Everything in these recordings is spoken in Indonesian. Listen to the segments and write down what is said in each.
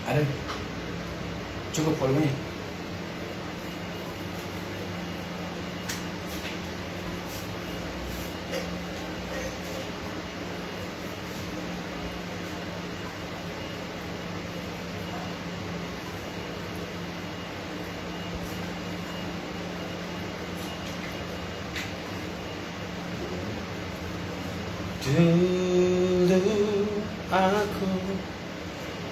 Ada. Cukup volumenya. Dulu aku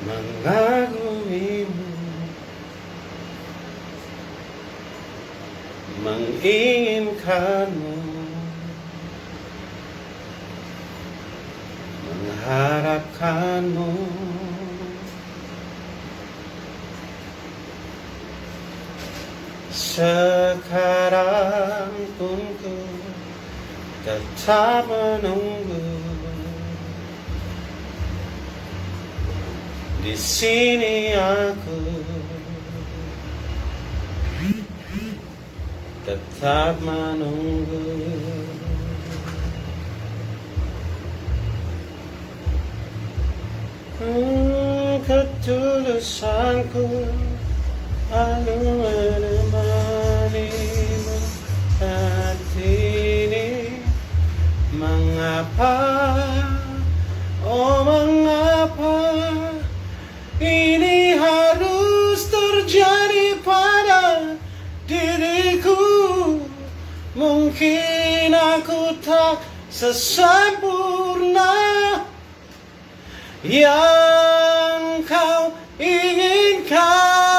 mengagumimu, menginginkanmu, mengharapkanmu. Sekarang pun ku tetap menunggu di sini. Aku tetap menunggu. Ketulusanku lalu menemanimu saat ini. Mengapa, oh mengapa ini harus terjadi pada diriku? Mungkin aku tak sesempurna yang kau inginkan.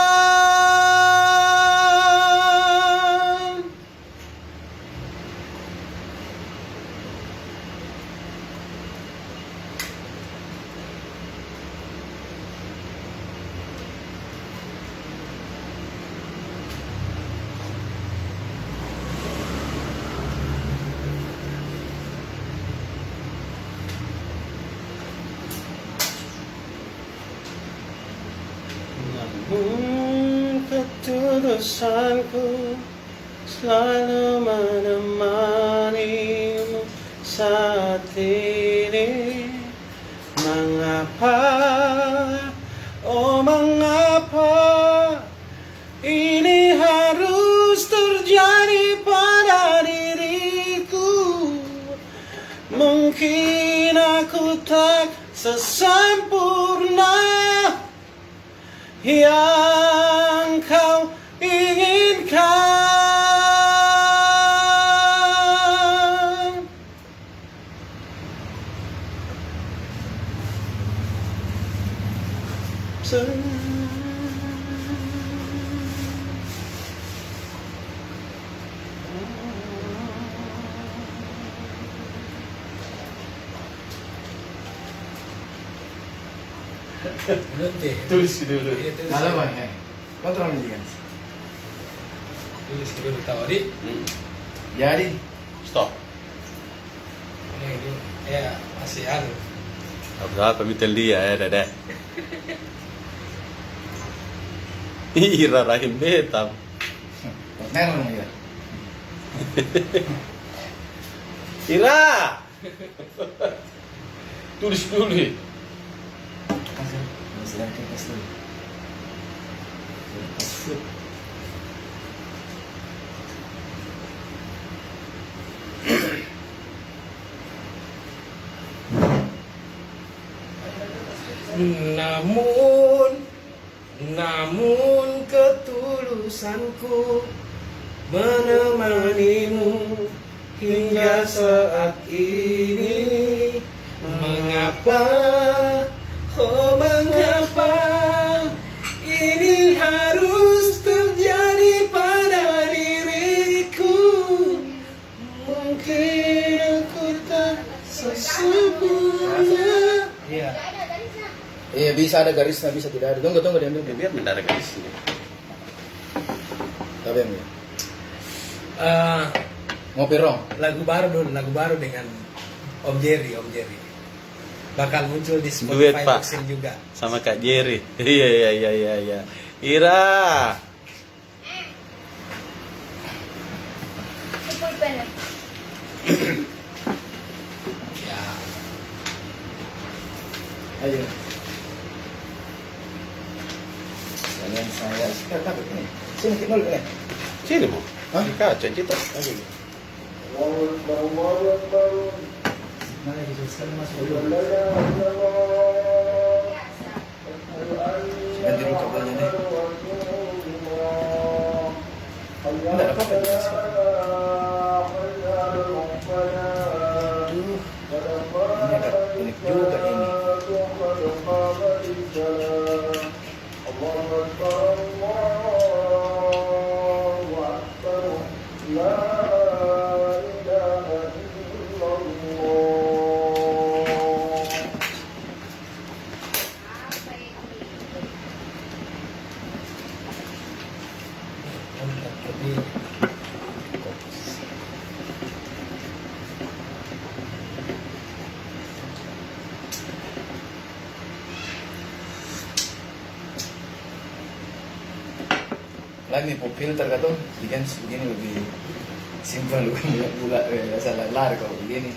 Namun ketulusanku selalu menemanimu saat ini. Mengapa, oh mengapa ini harus terjadi pada diriku? Mungkin aku tak sesempurna yang kau inginkan. Tulis dulu. Malam ya. Kontrol ini kan. Tulis dulu tadi. Jadi, Stop. Ini ya masih anu. Apa mitel dia ya dada. Ira rahim betam. partner dong ya. Ira. Tulis dulu. Sedang kertas dulu. Namun ketulusanku menemanimu hingga saat ini. Mengapa, oh mengapa ini harus terjadi pada diriku? Mungkin aku tak sesempurna. Iya. Iya bisa ada garisnya, bisa tidak ada. Tunggu diambil. Biar mendarat garisnya. Tapi ambil. Ngopi rong. Lagu baru dengan Om Jerry. Bakal muncul di Duet, Spotify Pak. Boxing juga. Sama Kak Jerry. Iya. Ira. Ya. Ayo. dan saya sekarang takut ini. Sini kita dulu nih. Sini mo. Hah? Di kaca kita. Mana bisa sekali masuk dulu. Ganti dulu kabelnya nih. Enggak ada apa-apa di sini. Aduh, ini agak unik juga ini. Tapi Lagi pop filter kan tuh, bikin begini lebih simpel lebih bulat salah lari kalau begini.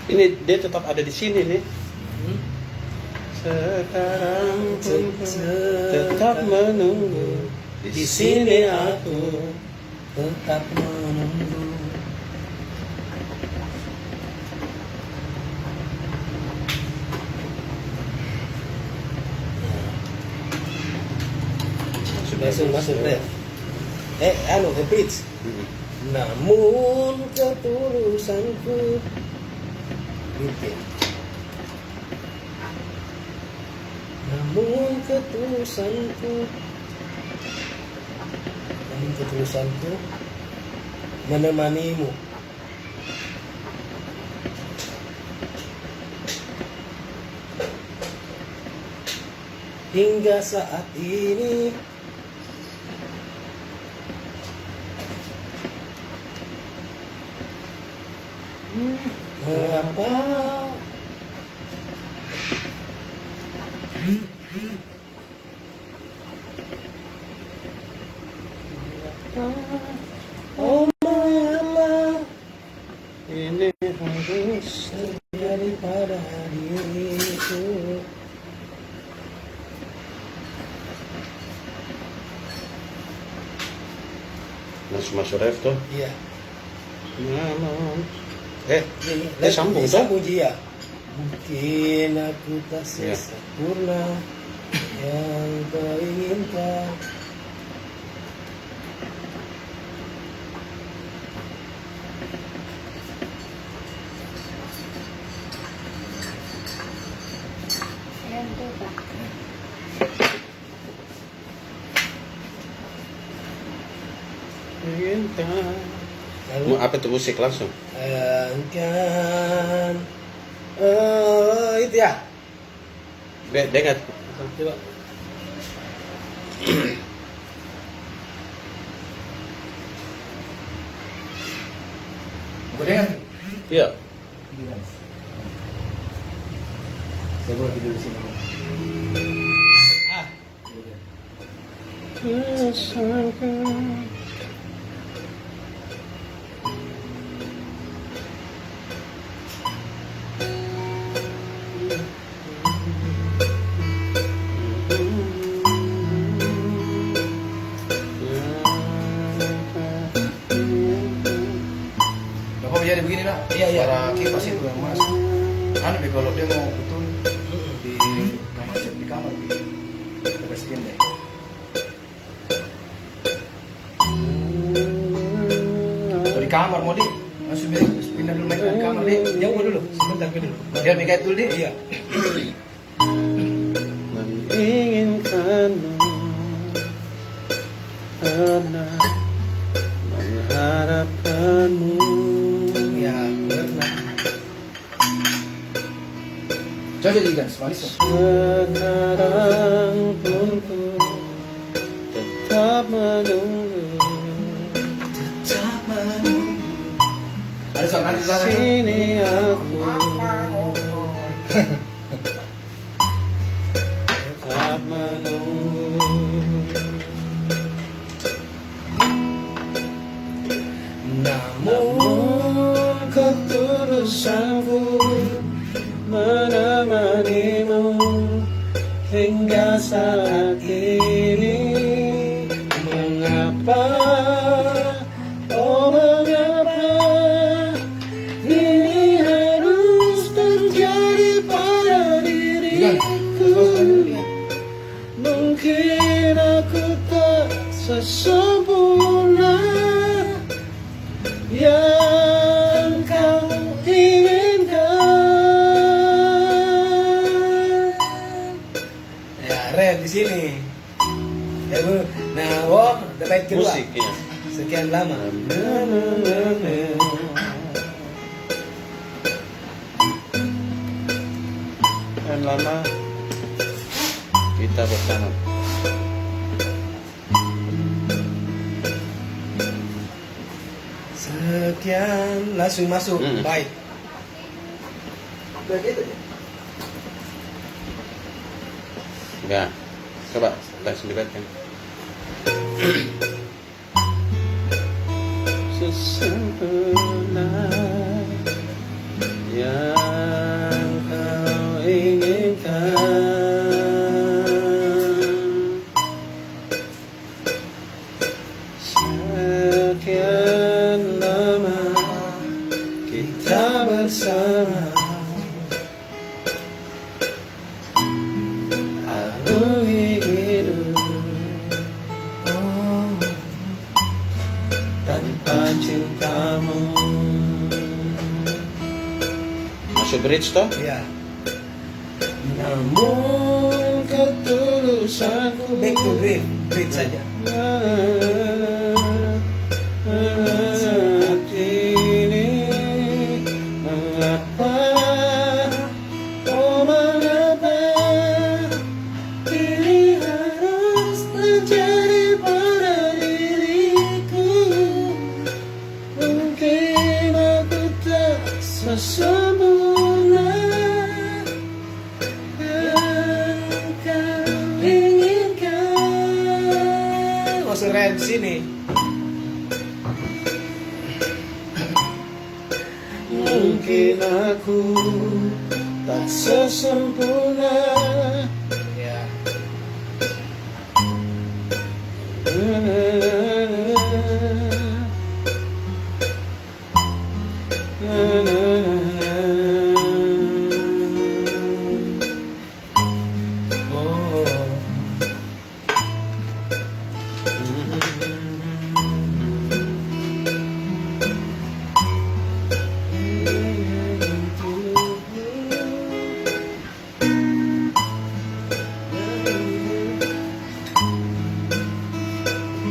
Ini dia tetap ada di sini nih. Sekarang pun tetap menunggu di sini aku. tetap menunggu. Masuk ref. Pitch. Namun ketulusanku bikin. Namun ketulusanku menemanimu. Hingga saat ini. Mengapa oh mengapa Ini harus terjadi pada diriku? masuk ref tuh. Iya. Namun Ini sambung tuh. sambung ya. Mungkin aku tak Iya. sempurna yang kau inginkan. Mau apa tuh musik langsung? Kan itu ya. Dengar. Coba. Gorengan. Iya. Saya boleh tidur di sini. Bapak jadi begini lah. Iya, iya. Suara kipas itu yang masuk. Anu deh kalau dia mau betul di kamar di bersihin deh. Kalau di kamar mau di langsung pindah dulu main di kamar deh. Jauh dulu, sebentar dulu. Biar Mika itu deh. Iya. Menginginkanmu karena mengharapkanmu. Ya, pernah. Coba jadi kan, manis. Sekarang pun ku tetap menunggu. Ada suara nanti sana. Sini aku tetap menunggu. hingga saat ini. Mengapa, oh mengapa ini harus terjadi pada diriku? Mungkin aku tak sesempurna yang kau inginkan. Ya, rem di sini. Ya, Bu. Nah, wow, dapat kedua. Musik ya. Sekian lama. Dan lama kita bersama. Sekian, langsung masuk. Baik. Begitu. Enggak. Coba langsung dibaca. Sesempurna yang kau inginkan. Sekian lama kita bersama. Aku hidup tanpa cintamu. Masuk bridge toh? Ya. Namun ketulusanku Back to green. Green saja. saat ini. Mengapa, oh mengapa ini harus terjadi pada diriku? Mungkin aku tak sesempurna yang kau inginkan. Masuk rem di sini. Mungkin aku tak sesempurna. Ya. Oh.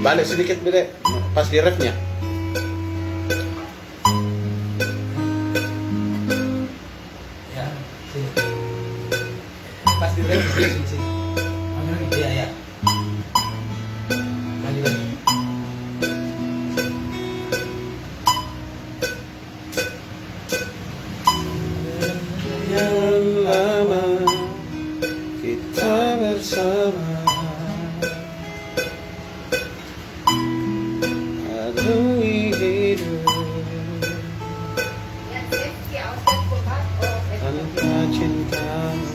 Balik sedikit bile, pas di refnya. Ya, sini. Pas di rem sini, sini. Iya, ya. Maju lagi. Yang lama kita bersama. Aku hidup tanpa cintamu.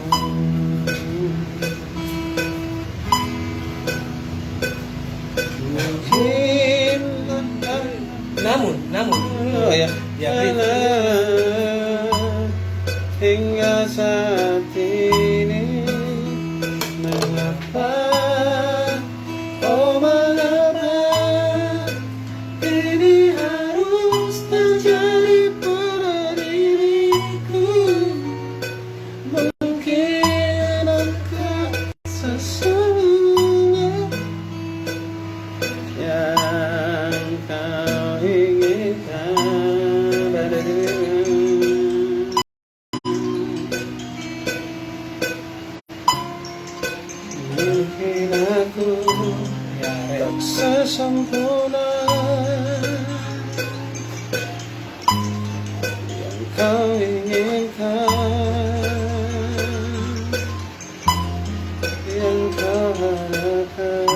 Mungkin Namun. oh ya, Ya, breathe. hingga saat ini. Mengapa, oh mengapa ini harus terjadi pada diriku? Mungkin aku sesungguhnya yang kau inginkan pada dirimu. Mungkin aku Ya, tak rem. sesempurna yang kau inginkan, yang kau harapkan.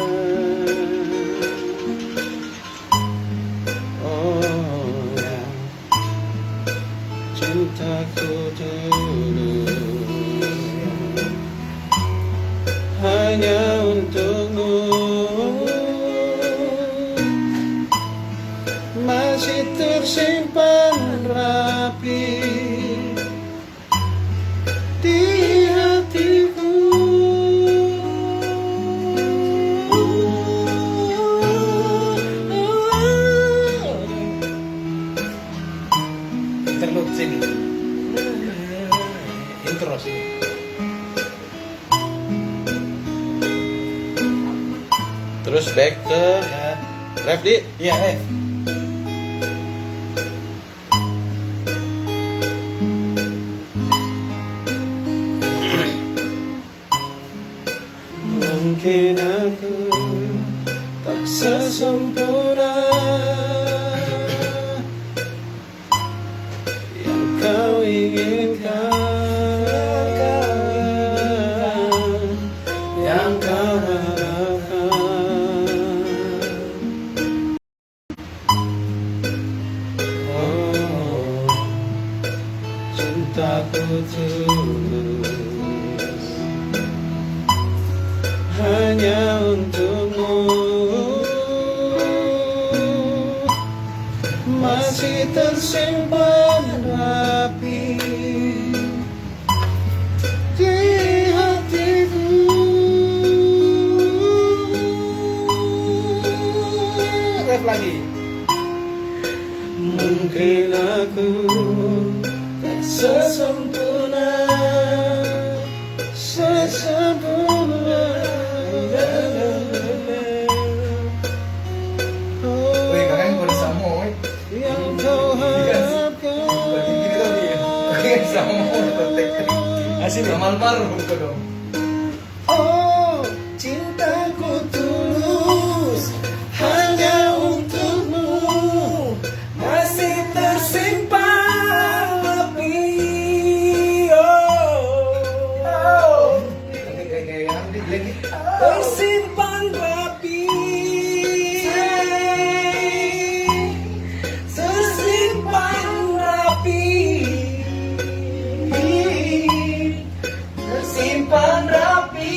Oh ya, cintaku dulu hanya untukmu, masih tersimpan rapi di hatiku. Interlude sini. Intro sini. Terus back ke left di. Iya, Mungkin aku tak sesempurna yang kau inginkan, yang kau harapkan. Oh, cintaku tulus hanya untukmu, masih tersimpan rapi di hatiku. Ref lagi. Mungkin aku tak sesempurna, weh kakak ini boleh sama, weh. yang kau harapkan. Gini tau dia. Kakak sama, tek. Asik. Mal buka dong. Oh, cintaku tulus hanya untukmu, masih tersimpan rapi. Oh, Kayak lagi. tersimpan rapi, tersimpan rapi, tersimpan rapi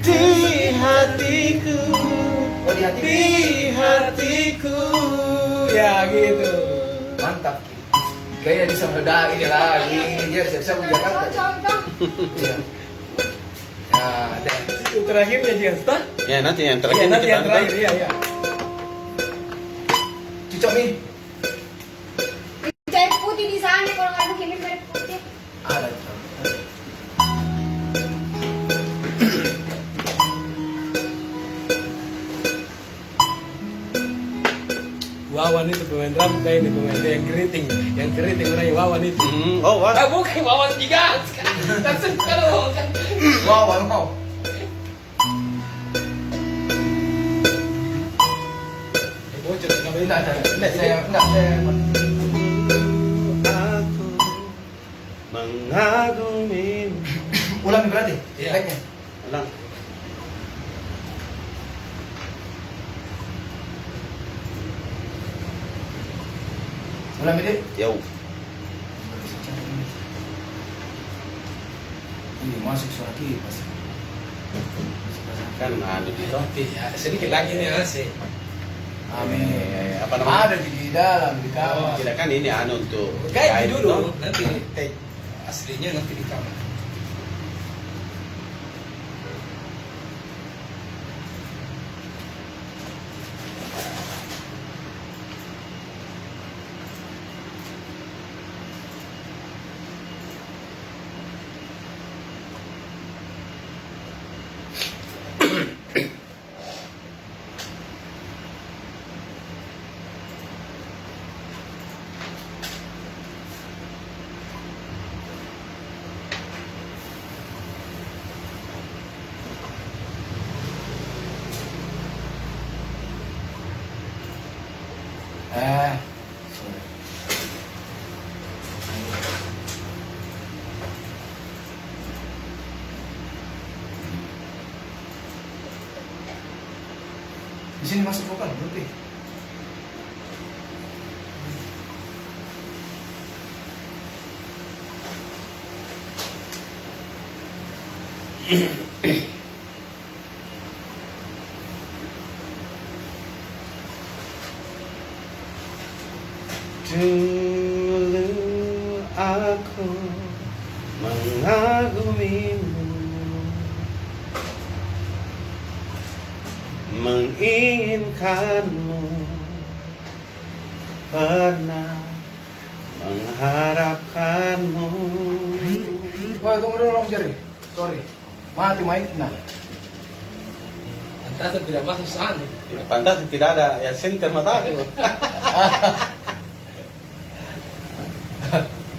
di hatiku, Oh, di hati. di hatiku. Ya gitu. Mantap. Kayaknya bisa meledak ini lagi. Dia siap-siap di Jakarta. Iya. Nah, ada. Itu terakhirnya dia. Hah? Ya nanti yang Iya, terakhir nanti kita yang terakhir. Iya, iya. Cocok nih. Air putih di sana kalau nggak ada kirim air putih. Ada. Wawan itu pemain drum, kayak ini pemain yang keriting orangnya Wawan itu. Oh, wah. Ah bukan Wawan juga. Langsung kalau kan. Mau. Bocor kalau ini. Enggak saya. Aku mengagumi. Ulang berarti. Iya. Like-nya. Ulang. Ulang ini. Yo. Ini masuk suara kipas. Kan ada di situ. Ya, sedikit lagi nih AC. Amin. Apa namanya? Ada di dalam di kamar. Tidak kan ini anu untuk Kayak kain dulu, itu. nanti kayak aslinya nanti di kamar. Di sini masuk vokal berarti. Dulu aku mengagumimu, menginginkanmu, pernah mengharapkanmu. Wah, tunggu dulu Om Jerry. Sorry. Mati mic-nya. Pantas tidak masuk sana. Pantas tidak ada ya center mata aku.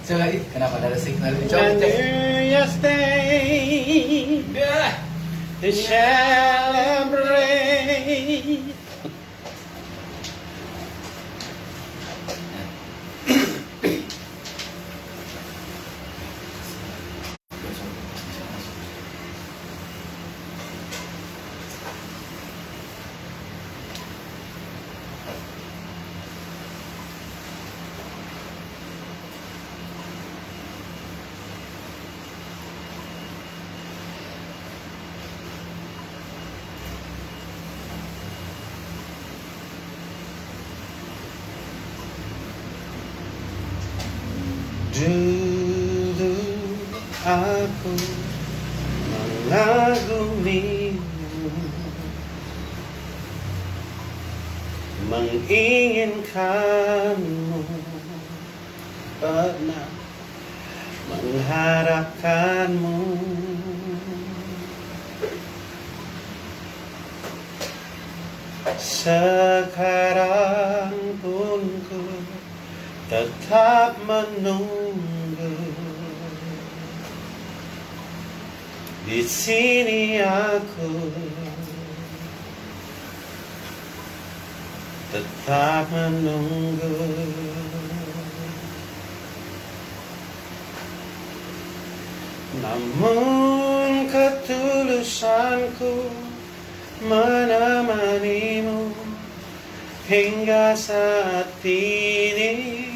Coba ini, kenapa ada signal? Coba When cek. you stay to celebrate. Dulu aku mengagumimu, menginginkanmu, pernah mengharapkanmu. Sekarang pun ku tetap menunggu. Di sini aku tetap menunggu. Namun ketulusanku menemanimu hingga saat ini.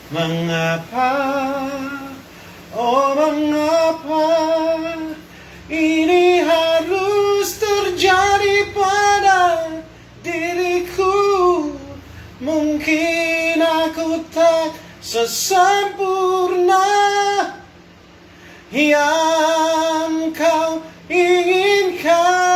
Mengapa, oh mengapa ini harus terjadi pada diriku? Mungkin aku tak sesempurna yang kau inginkan.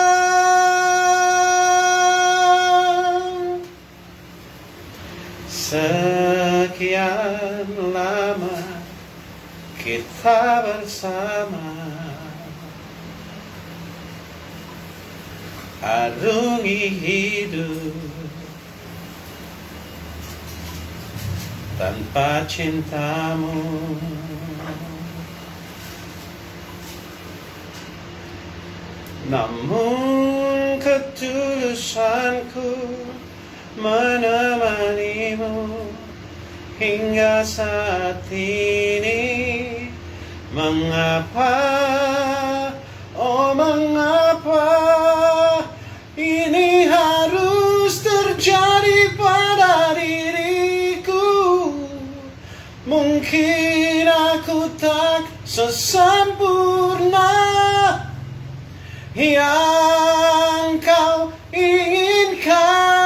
Sekian lama kita bersama, arungi hidup tanpa cintamu. Namun ketulusanku menemanimu hingga saat ini. Mengapa, oh mengapa ini harus terjadi pada diriku? Mungkin aku tak sesempurna yang kau inginkan.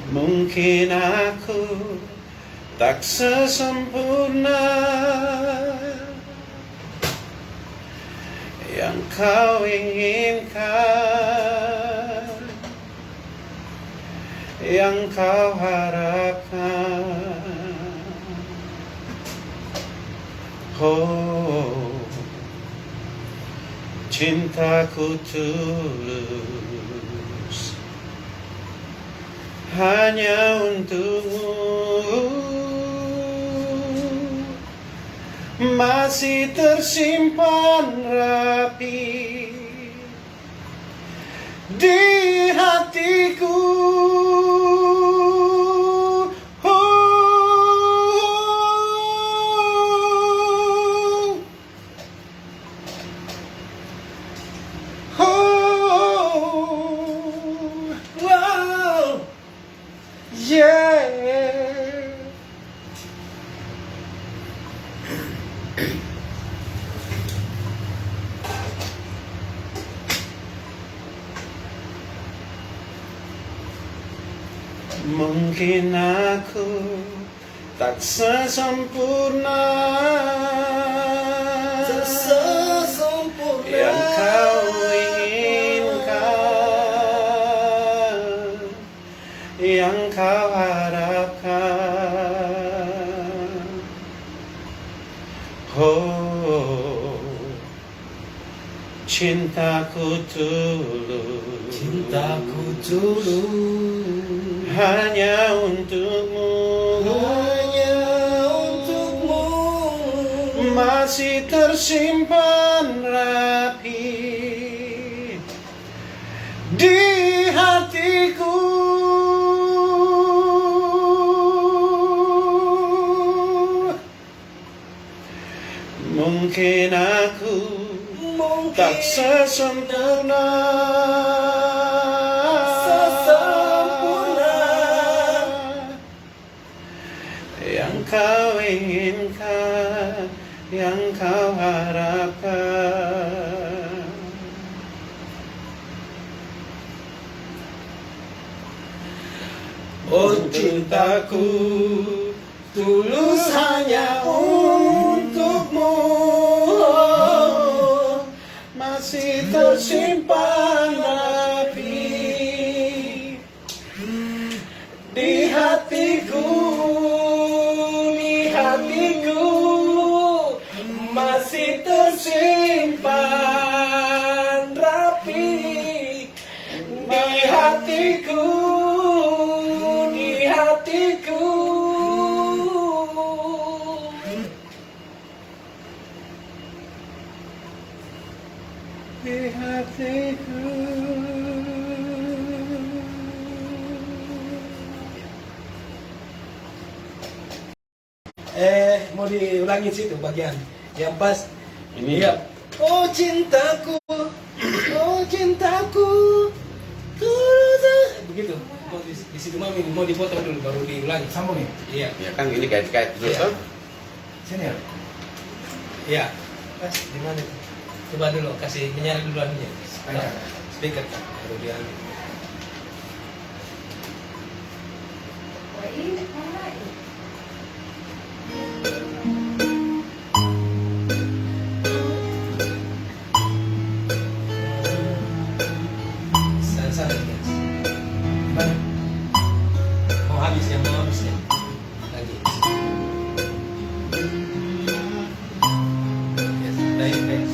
Mungkin aku tak sesempurna yang kau inginkan, yang kau harapkan. Oh, cintaku tulus hanya untukmu, masih tersimpan rapi di hatiku. Mungkin aku tak sesempurna yang kau inginkan, yang kau harapkan. Oh, cintaku tulus, Cintaku tulus hanya untukmu, masih tersimpan rapi di hatiku. Mungkin aku tak sesempurna yang kau inginkan, yang kau harapkan. Oh cintaku tulus hanya untukmu, masih tersimpan rapi di hatiku, masih tersimpan rapi di hatiku, di hatiku. Di hatiku. Mau diulangi situ bagian yang pas Ini ya. Oh cintaku tulus. Begitu. Mau di situ mami mau dipotong dulu baru diulangi. Sambung nih. Iya. ya kan ini kait-kait dulu Iya. kan? Sini ya. Iya. Pas di mana? Coba dulu kasih menyala dulu anunya. Tanya. Speaker baru diambil. Wah, ini mana ini? Sana guys. Gimana? Mau habis ya lagi. Yes, baik baik.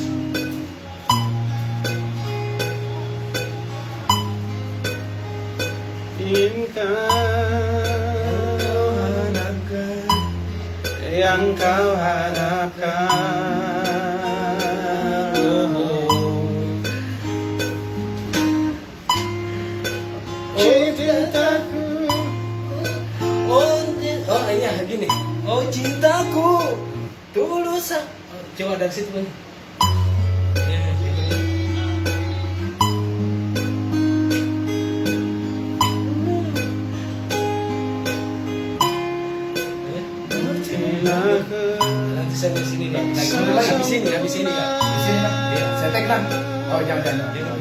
Inginkan yang kau harapkan. Oh cintaku, Oh iya gini. Oh cintaku tulus. Coba dari situ bang. Ya, gitu. cintaku. Nanti saya di sini kan. Habis ini kan. Di sini kan? Iya. Saya tag kan? Oh jangan. Jangan.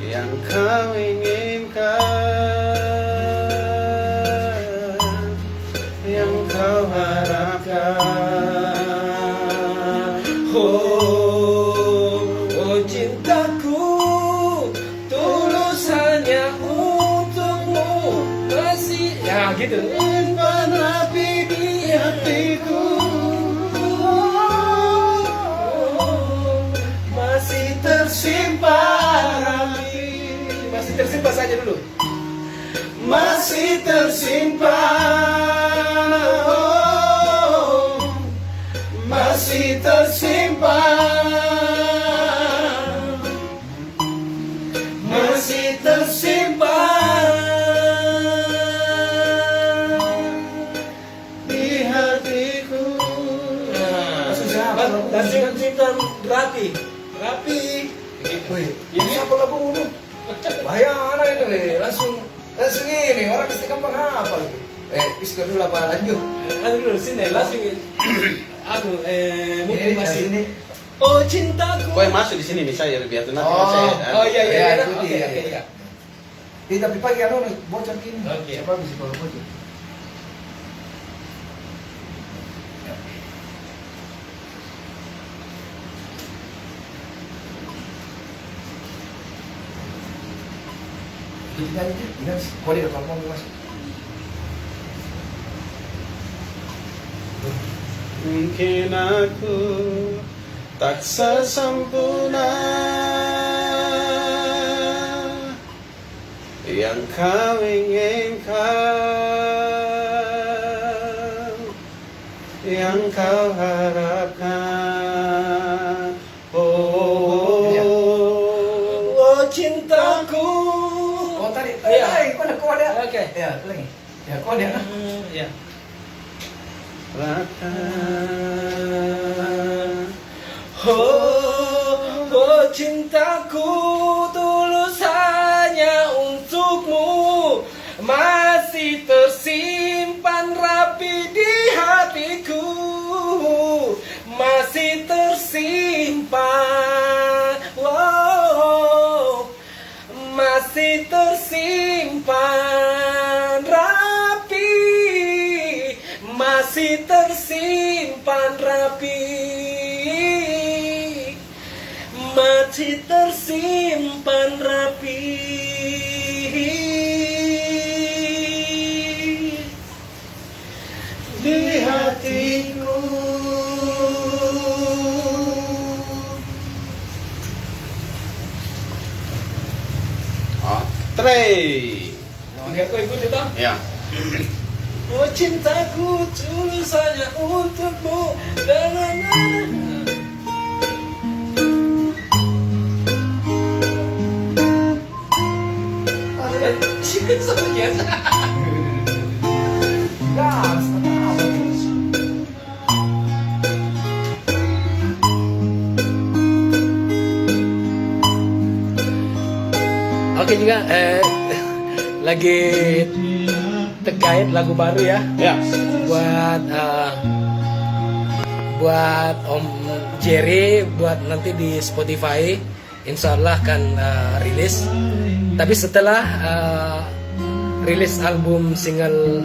Yang kau inginkan, yang kau harapkan. Oh cintaku tulus hanya untukmu, masih ya gitu. Simpan rapi di hatiku, masih tersimpan rapi, Masih tersimpan saja dulu. masih tersimpan, oh, masih tersimpan, masih tersimpan di hatiku. Dan simpan rapi. Wih, ini apa lagu dulu? Bahaya anak itu nih, langsung ini orang pasti gampang apa lagi? Iskor dulu apa lanjut? Aduh dulu sini langsung. Mungkin Ini masih ini. Oh cintaku. Kau yang masuk di sini nih saya biar nanti Oh, saya. Oh iya Ya, iya. ikuti, Oke ya. oke iya. Tapi pagi ano nih, bocor gini. Oke. Siapa bisa kalau bocor? Ini kode kalau mau masuk. Mungkin aku tak sesempurna yang kau inginkan, yang kau harapkan. Oh, cintaku. Oh tadi, Iya. kode. Oke. Ya, lagi. Ya kode. Ya. Oh, cintaku tulus hanya untukmu, masih tersimpan rapi di hatiku, masih tersimpan, wow, masih tersimpan rapi, masih tersimpan rapi, masih tersimpan rapi di hatiku. Trey. Oke, aku ikut itu. Ya. Oh, cintaku tulus hanya untukmu. Gas, apa? Oke juga lagi terkait lagu baru ya Ya. buat Om Jerry, buat nanti di Spotify insya Allah akan rilis. Tapi setelah rilis album single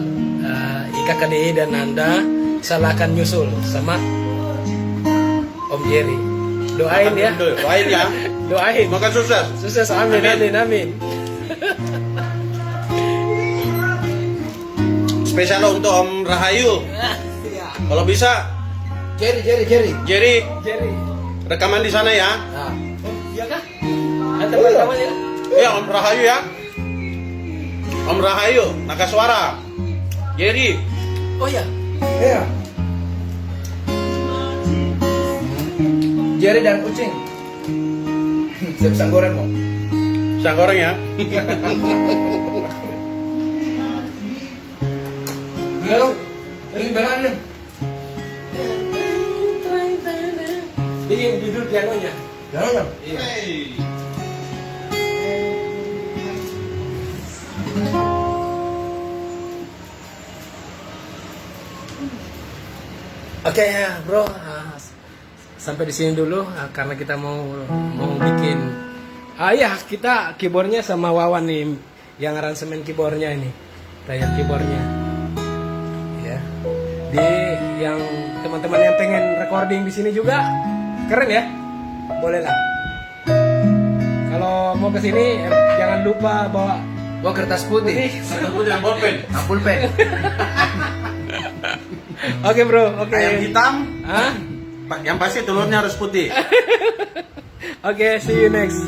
Ika KDI dan Nanda, saya akan nyusul sama Om Jerry. Doain ya, Doain ya. doain. Semoga sukses. Sukses, amin, amin, amin. Spesial untuk Om Rahayu. Kalau bisa, Jerry. Jerry Jerry. rekaman di sana ya. Nah, Oh, iya kah? Ada teman-teman ya? Ya Om Rahayu ya. Om Rahayu, naga suara. Jerry. Oh ya. iya. Jerry dan kucing. Saya bisa goreng kok. Saya goreng ya. Halo, ini beneran. Ini judul pianonya. Jangan. Iya. Oke ya, bro. Sampai di sini dulu karena kita mau bikin. Ya, kita keyboardnya sama Wawan nih yang aransemen keyboardnya ini. Player keyboardnya. Ya. Di yang teman-teman yang pengen recording di sini juga keren ya. Boleh lah. Kalau mau ke sini jangan lupa bawa Kertas putih. Putih bolpen. Pulpen. Oke, bro. Oke. Ayam hitam. Hah? Yang pasti telurnya harus putih. Oke, see you next.